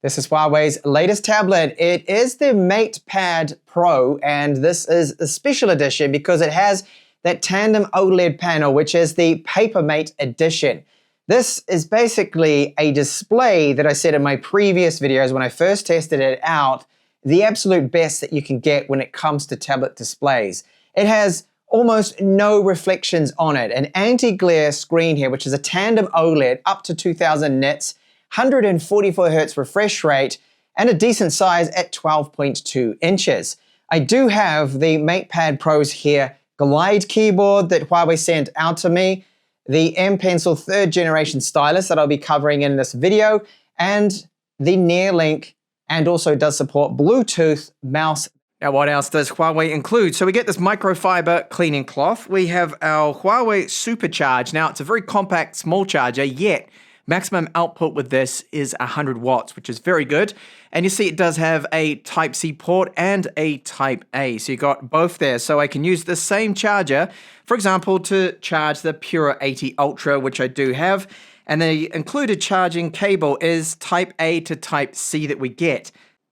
This is Huawei's latest tablet. It is the MatePad Pro, and this is a special edition because it has that tandem OLED panel, which is the PaperMatte edition. This is basically a display that I said in my previous videos when I first tested it out, the absolute best that you can get when it comes to tablet displays. It has almost no reflections on it, an anti-glare screen here, which is a tandem OLED up to 2000 nits, 144 Hz refresh rate, and a decent size at 12.2 inches. I do have the MatePad Pro's here Gluide keyboard that Huawei sent out to me, the M Pencil 3rd generation stylus that I'll be covering in this video, and the NearLink, and also does support Bluetooth mouse. Now, what else does Huawei include? So we get this microfiber cleaning cloth. We have our Huawei Supercharge. Now, it's a very compact, small charger, yet maximum output with this is 100 watts, which is very good. And you see it does have a Type-C port and a Type-A. So you got both there. So I can use the same charger, for example, to charge the Pura 80 Ultra, which I do have. And the included charging cable is Type-A to Type-C that we get.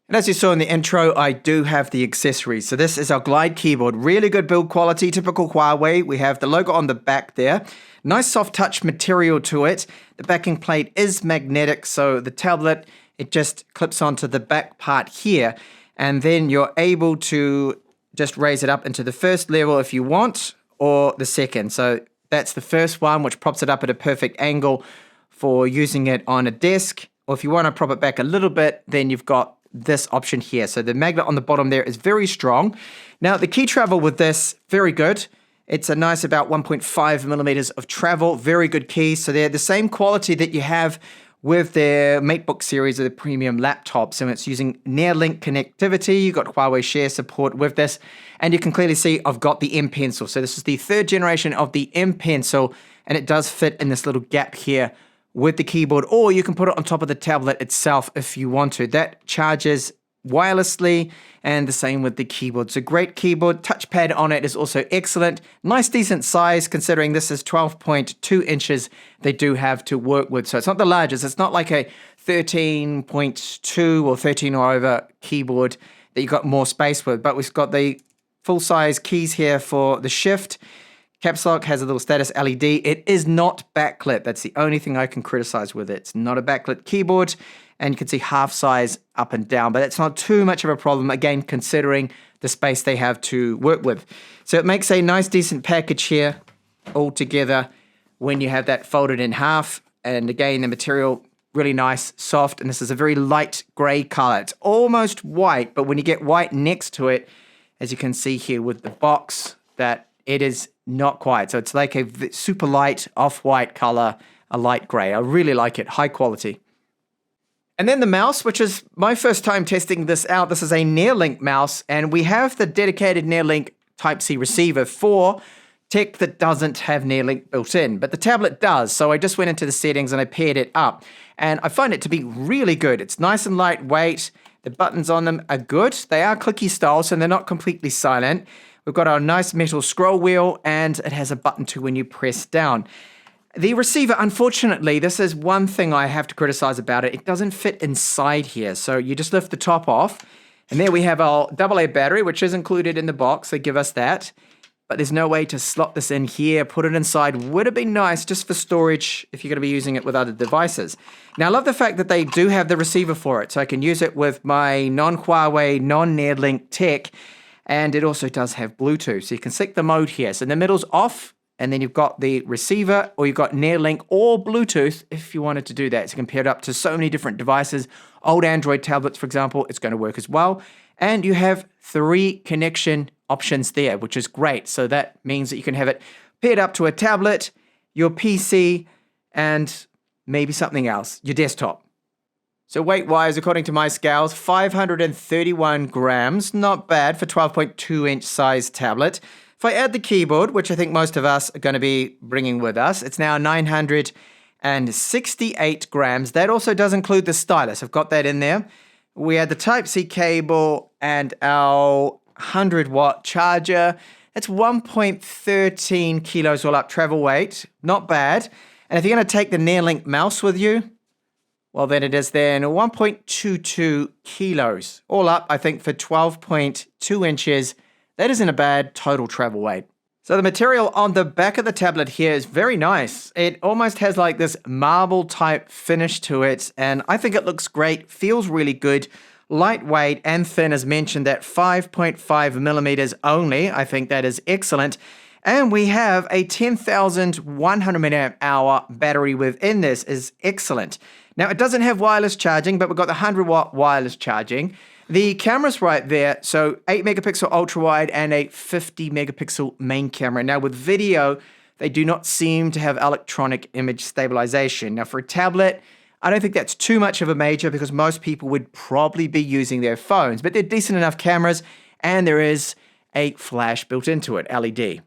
And as you saw in the intro, I do have the accessories. So this is our Gluide keyboard. Really good build quality, typical Huawei. We have the logo on the back there. Nice soft touch material to it. The backing plate is magnetic, so the tablet, it just clips onto the back part here. And then you're able to just raise it up into the first level if you want, or the second. So that's the first one, which props it up at a perfect angle for using it on a desk. Or if you want to prop it back a little bit, then you've got this option here. So the magnet on the bottom there is very strong. Now the key travel with this, very good. It's a nice about 1.5 millimeters of travel, very good keys. So they're the same quality that you have with their MateBook series of the premium laptops. And it's using NearLink connectivity. You've got Huawei Share support with this. And you can clearly see I've got the M Pencil. So this is the 3rd generation of the M Pencil, and it does fit in this little gap here with the keyboard, or you can put it on top of the tablet itself if you want to. That charges wirelessly, and the same with the keyboard. So great keyboard. Touchpad on it is also excellent. Nice decent size considering this is 12.2 inches they do have to work with. So it's not the largest. It's not like a 13.2 or 13 or over keyboard that you've got more space with, but we've got the full size keys here for the shift. Caps lock has a little status LED. It is not backlit. That's the only thing I can criticize with it. It's not a backlit keyboard, and you can see half size up and down, but it's not too much of a problem, again, considering the space they have to work with. So it makes a nice, decent package here all together when you have that folded in half. And again, the material, really nice, soft, and this is a very light gray color. It's almost white, but when you get white next to it, as you can see here with the box, that it is not quite. So it's like a super light off-white color, a light gray. I really like it, high quality. And then the mouse, which is my first time testing this out. This is a NearLink mouse, and we have the dedicated NearLink Type-C receiver for tech that doesn't have NearLink built in, but the tablet does. So I just went into the settings and I paired it up, and I find it to be really good. It's nice and lightweight. The buttons on them are good. They are clicky style, so they're not completely silent. We've got our nice metal scroll wheel, and it has a button too when you press down. The receiver, unfortunately, this is one thing I have to criticize about it. It doesn't fit inside here. So you just lift the top off, and there we have our AA battery, which is included in the box. They give us that. But there's no way to slot this in here, put it inside. Would have been nice just for storage if you're going to be using it with other devices. Now, I love the fact that they do have the receiver for it. So I can use it with my non-Huawei, non-NearLink tech. And it also does have Bluetooth, so you can select the mode here. So in the middle's off, and then you've got the receiver, or you've got NearLink or Bluetooth if you wanted to do that. So you can pair it up to so many different devices. Old Android tablets, for example, it's going to work as well. And you have 3 connection options there, which is great. So that means that you can have it paired up to a tablet, your PC, and maybe something else, your desktop. So weight-wise, according to my scales, 531 grams. Not bad for 12.2 inch size tablet. If I add the keyboard, which I think most of us are going to be bringing with us, it's now 968 grams. That also does include the stylus. I've got that in there. We add the Type-C cable and our 100-watt charger. That's 1.13 kilos all up travel weight. Not bad. And if you're going to take the NearLink mouse with you, well, than it is then 1.22 kilos. All up, I think for 12.2 inches, that isn't a bad total travel weight. So the material on the back of the tablet here is very nice. It almost has like this marble type finish to it, and I think it looks great, feels really good, lightweight and thin as mentioned at 5.5 millimeters only. I think that is excellent. And we have a 10,100 milliamp hour battery within this is excellent. Now it doesn't have wireless charging, but we've got the 100-watt wireless charging. The camera's right there, so 8 megapixel ultra wide and a 50 megapixel main camera. Now with video, they do not seem to have electronic image stabilization. Now for a tablet, I don't think that's too much of a major because most people would probably be using their phones, but they're decent enough cameras and there is a flash built into it, LED.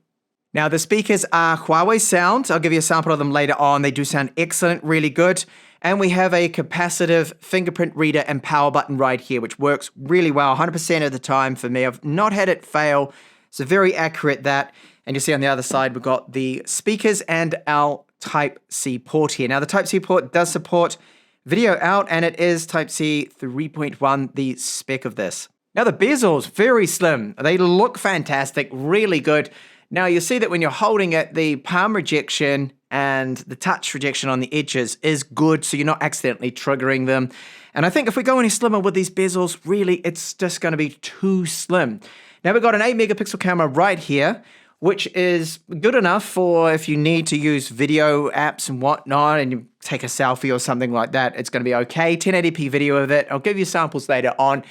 Now the speakers are Huawei sound. I'll give you a sample of them later on. They do sound excellent, really good. And we have a capacitive fingerprint reader and power button right here, which works really well 100% of the time for me. I've not had it fail. So very accurate that. And you see on the other side, we've got the speakers and our Type-C port here. Now the Type-C port does support video out and it is Type-C 3.1, the spec of this. Now the bezels, very slim. They look fantastic, really good. Now you see that when you're holding it, the palm rejection and the touch rejection on the edges is good, so you're not accidentally triggering them. And I think if we go any slimmer with these bezels, really, it's just going to be too slim. Now we've got an 8 megapixel camera right here, which is good enough for if you need to use video apps and whatnot, and you take a selfie or something like that, it's going to be okay. 1080p video of it. I'll give you samples later on.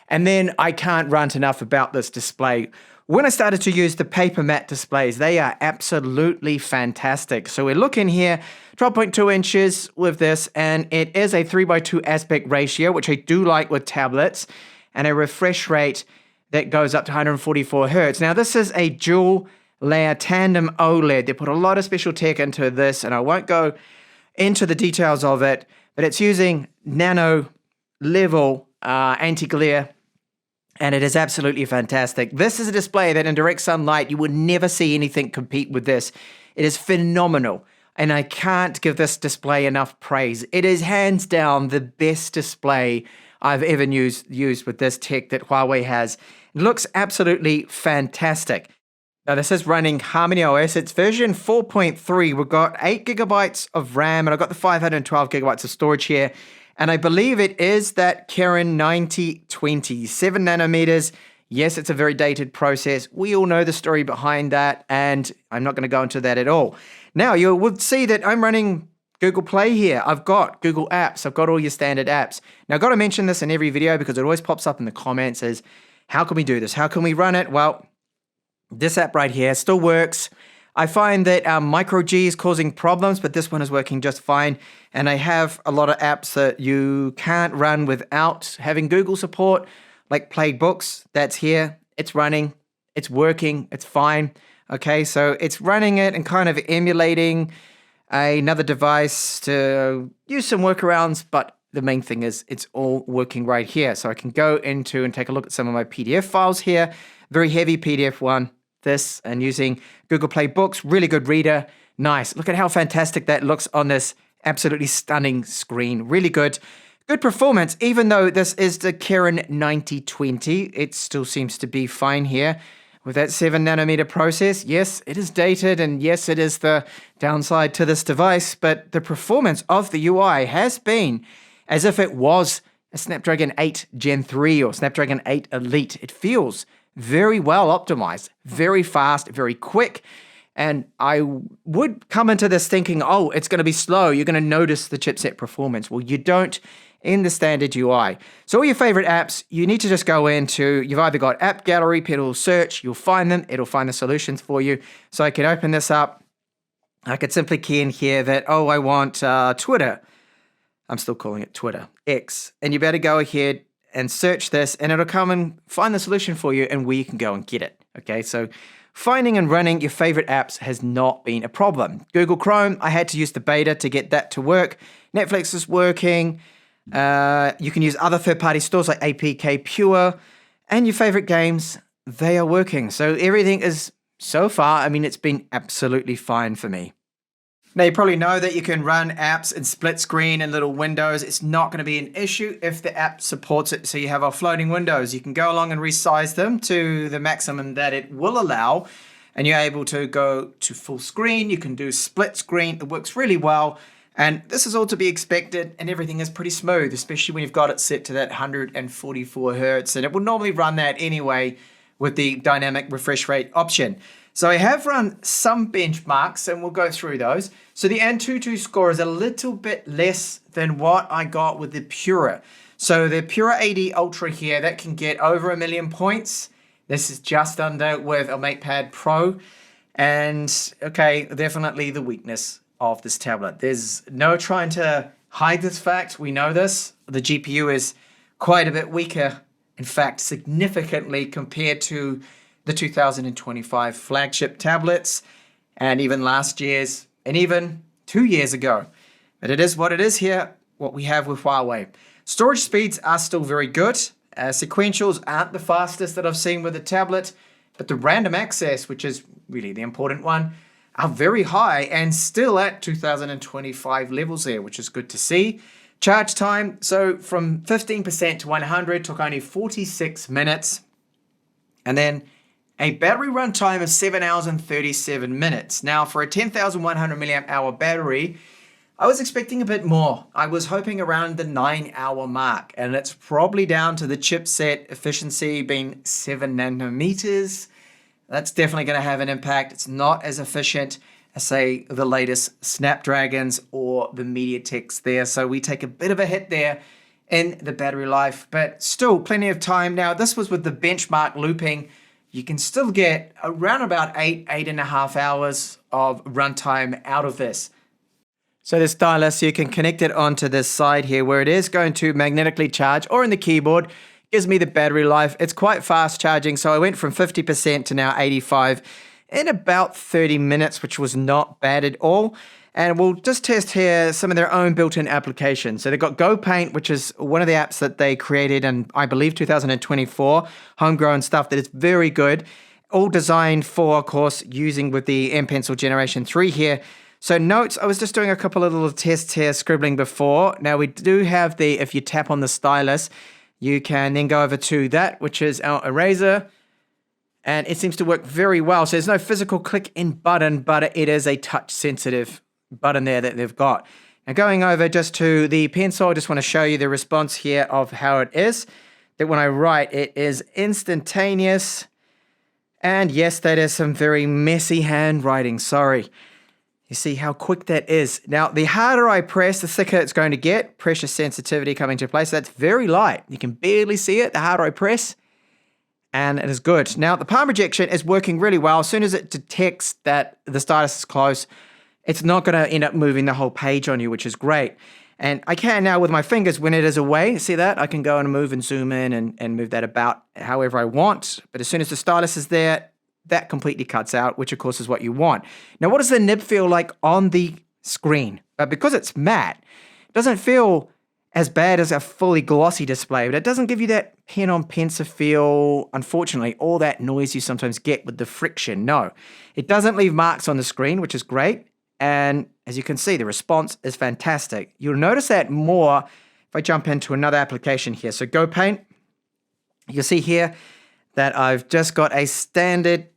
And then I can't rant enough about this display. When I started to use the PaperMatte displays, they are absolutely fantastic. So we're looking here, 12.2 inches with this, and it is a 3:2 aspect ratio, which I do like with tablets, and a refresh rate that goes up to 144 hertz. Now this is a dual layer tandem OLED. They put a lot of special tech into this, and I won't go into the details of it, but it's using nano level anti-glare. And it is absolutely fantastic. This is a display that in direct sunlight, you would never see anything compete with this. It is phenomenal. And I can't give this display enough praise. It is hands down the best display I've ever used with this tech that Huawei has. It looks absolutely fantastic. Now this is running Harmony OS. It's version 4.3. We've got 8 gigabytes of RAM and I've got the 512 gigabytes of storage here. And I believe it is that Kirin 9020, 7 nanometers. Yes, it's a very dated process. We all know the story behind that, and I'm not going to go into that at all. Now, you would see that I'm running Google Play here. I've got Google Apps. I've got all your standard apps. Now, I've got to mention this in every video because it always pops up in the comments as, how can we do this? How can we run it? Well, this app right here still works. I find that micro G is causing problems, but this one is working just fine. And I have a lot of apps that you can't run without having Google support, like Play Books. That's here. It's running. It's working. It's fine. Okay, so it's running it and kind of emulating another device to use some workarounds, but the main thing is it's all working right here. So I can go into and take a look at some of my PDF files here. Very heavy PDF one. This and using Google Play Books, really good reader. Nice. Look at how fantastic that looks on this absolutely stunning screen. Really good. Good performance, even though this is the Kirin 9020, it still seems to be fine here. With that 7 nanometer process, yes, it is dated, and yes, it is the downside to this device, but the performance of the UI has been as if it was a Snapdragon 8 Gen 3 or Snapdragon 8 Elite. It feels very well optimized, very fast, very quick. And I would come into this thinking, oh, it's going to be slow. You're going to notice the chipset performance. Well, you don't in the standard UI. So all your favorite apps, you need to just go into, you've either got App Gallery, it'll search, you'll find them, it'll find the solutions for you. So I can open this up. I could simply key in here that, oh, I want Twitter. I'm still calling it Twitter, X. And you better go ahead and search this, and it'll come and find the solution for you and where you can go and get it. Okay, so finding and running your favorite apps has not been a problem. Google Chrome, I had to use the beta to get that to work. Netflix is working. You can use other third-party stores like APK Pure, and your favorite games, they are working. So everything is, so far, I mean, it's been absolutely fine for me. Now, you probably know that you can run apps in split screen and little windows. It's not going to be an issue if the app supports it. So you have our floating windows. You can go along and resize them to the maximum that it will allow. And you're able to go to full screen. You can do split screen. It works really well. And this is all to be expected, and everything is pretty smooth, especially when you've got it set to that 144 Hertz. And it will normally run that anyway with the dynamic refresh rate option. So I have run some benchmarks, and we'll go through those. So the Antutu score is a little bit less than what I got with the Pura. So the Pura AD Ultra here, that can get over 1 million points. This is just under with a MatePad Pro. And okay, definitely the weakness of this tablet. There's no trying to hide this fact. We know this. The GPU is quite a bit weaker, in fact, significantly compared to the 2025 flagship tablets, and even last year's, and even 2 years ago. But it is what it is here, what we have with Huawei. Storage speeds are still very good. Sequentials aren't the fastest that I've seen with the tablet, but the random access, which is really the important one, are very high and still at 2025 levels there, which is good to see. Charge time, so from 15% to 100 took only 46 minutes. And then a battery run time of 7 hours and 37 minutes. Now, for a 10,100 milliamp hour battery, I was expecting a bit more. I was hoping around the 9-hour mark, and it's probably down to the chipset efficiency being 7 nanometers. That's definitely going to have an impact. It's not as efficient as, say, the latest Snapdragons or the MediaTeks there. So we take a bit of a hit there in the battery life, but still plenty of time. Now, this was with the benchmark looping. You can still get around about 8.5 hours of runtime out of this. So the stylus, you can connect it onto this side here where it is going to magnetically charge, or in the keyboard, gives me the battery life. It's quite fast charging, so I went from 50% to now 85 in about 30 minutes, which was not bad at all. And we'll just test here some of their own built-in applications. So they've got GoPaint, which is one of the apps that they created in, I believe, 2024. Homegrown stuff that is very good. All designed for, of course, using with the M Pencil Generation 3 here. So notes, I was just doing a couple of little tests here, scribbling before. Now we do have the, if you tap on the stylus, you can then go over to that, which is our eraser. And it seems to work very well. So there's no physical click in button, but it is a touch sensitive button there that they've got. Now going over just to the pencil, I just want to show you the response here of how it is. That when I write, it is instantaneous. And yes, that is some very messy handwriting, sorry. You see how quick that is. Now, the harder I press, the thicker it's going to get. Pressure sensitivity coming to place. That's very light. You can barely see it the harder I press. And it is good. Now, the palm rejection is working really well. As soon as it detects that the stylus is close, it's not going to end up moving the whole page on you, which is great. And I can now with my fingers when it is away. See that? I can go and move and zoom in and move that about however I want. But as soon as the stylus is there, that completely cuts out, which of course is what you want. Now, what does the nib feel like on the screen? Because it's matte, it doesn't feel as bad as a fully glossy display, but it doesn't give you that pen on pencil feel, unfortunately, all that noise you sometimes get with the friction. No, it doesn't leave marks on the screen, which is great. And as you can see, the response is fantastic. You'll notice that more if I jump into another application here. So GoPaint, you'll see here that I've just got a standard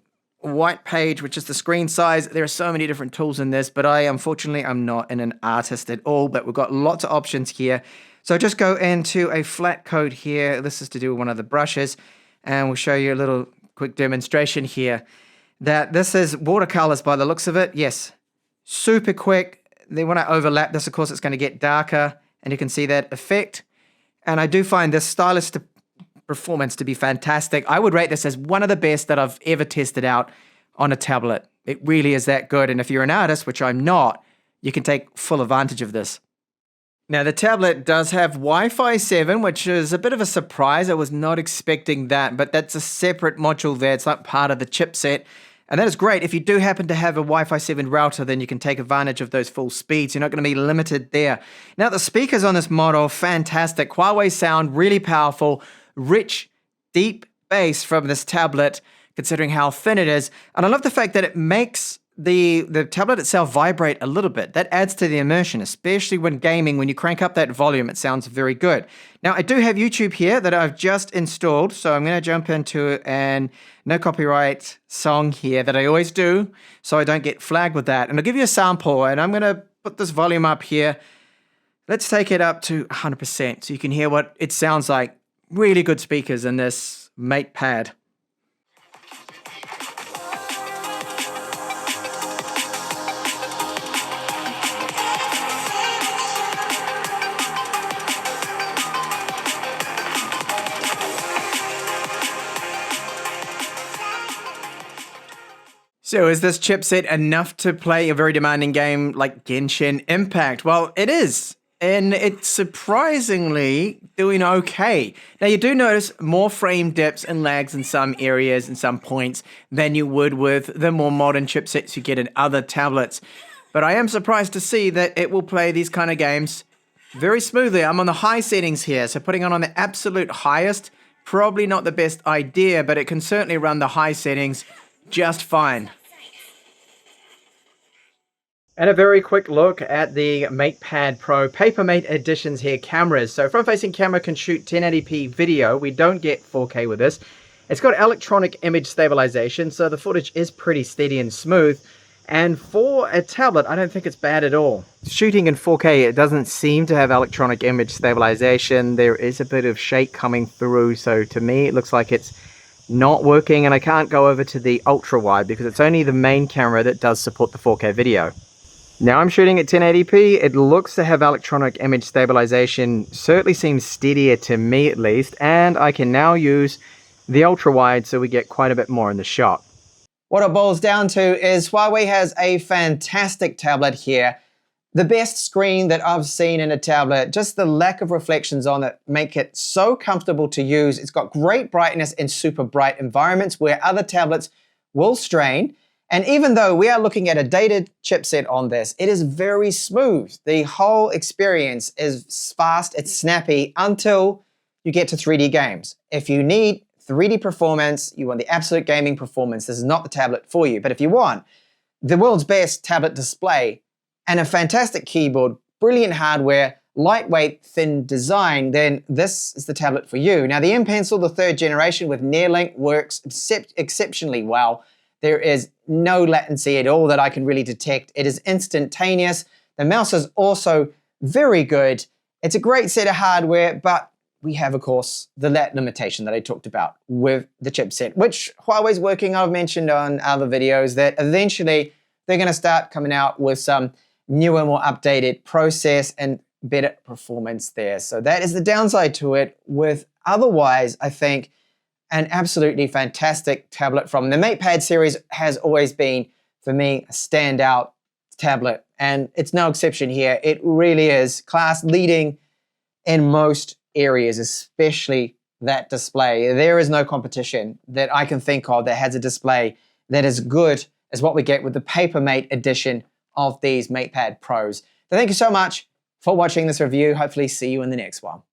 white page, which is the screen size. There are so many different tools in this, but unfortunately, I'm not an artist at all, but we've got lots of options here. So just go into a flat coat here. This is to do with one of the brushes, and we'll show you a little quick demonstration here that this is watercolors by the looks of it. Yes, super quick. Then when I overlap this, of course, it's going to get darker, and you can see that effect. And I do find this stylus performance to be fantastic. I would rate this as one of the best that I've ever tested out on a tablet. It really is that good. And if you're an artist, which I'm not, you can take full advantage of this. Now, the tablet does have Wi-Fi 7, which is a bit of a surprise. I was not expecting that, but that's a separate module there. It's not part of the chipset. And that is great. If you do happen to have a Wi-Fi 7 router, then you can take advantage of those full speeds. You're not going to be limited there. Now, the speakers on this model, fantastic. Huawei sound, really powerful, rich, deep bass from this tablet, considering how thin it is. And I love the fact that it makes the tablet itself vibrate a little bit. That adds to the immersion, especially when gaming. When you crank up that volume, it sounds very good. Now, I do have YouTube here that I've just installed, so I'm going to jump into an no copyright song here that I always do, so I don't get flagged with that. And I'll give you a sample, and I'm going to put this volume up here. Let's take it up to 100% so you can hear what it sounds like. Really good speakers in this MatePad. So is this chipset enough to play a very demanding game like Genshin Impact? Well, it is, and it's surprisingly doing okay. Now, you do notice more frame dips and lags in some areas and some points than you would with the more modern chipsets you get in other tablets. But I am surprised to see that it will play these kind of games very smoothly. I'm on the high settings here, so putting it on the absolute highest, probably not the best idea, but it can certainly run the high settings just fine. And a very quick look at the MatePad Pro PaperMatte editions here cameras. So front-facing camera can shoot 1080p video. We don't get 4K with this. It's got electronic image stabilization, so the footage is pretty steady and smooth. And for a tablet, I don't think it's bad at all. Shooting in 4K, it doesn't seem to have electronic image stabilization. There is a bit of shake coming through, so to me it looks like it's not working, and I can't go over to the ultra wide because it's only the main camera that does support the 4K video. Now I'm shooting at 1080p. It looks to have electronic image stabilization, certainly seems steadier to me at least, and I can now use the ultra wide so we get quite a bit more in the shot. What it boils down to is Huawei has a fantastic tablet here. The best screen that I've seen in a tablet, just the lack of reflections on it make it so comfortable to use. It's got great brightness in super bright environments where other tablets will strain. And even though we are looking at a dated chipset on this, it is very smooth. The whole experience is fast, it's snappy until you get to 3D games. If you need 3D performance, you want the absolute gaming performance, this is not the tablet for you. But if you want the world's best tablet display and a fantastic keyboard, brilliant hardware, lightweight, thin design, then this is the tablet for you. Now the M Pencil, the 3rd generation with NearLink, works exceptionally well. There is no latency at all that I can really detect. It is instantaneous. The mouse is also very good. It's a great set of hardware, but we have, of course, the limitation that I talked about with the chipset, which Huawei's working on. I've mentioned on other videos that eventually they're going to start coming out with some newer, more updated process and better performance there. So that is the downside to it. With otherwise, I think, an absolutely fantastic tablet from the MatePad series has always been, for me, a standout tablet. And it's no exception here. It really is class leading in most areas, especially that display. There is no competition that I can think of that has a display that is good as what we get with the PaperMatte edition of these MatePad Pros. So thank you so much for watching this review. Hopefully see you in the next one.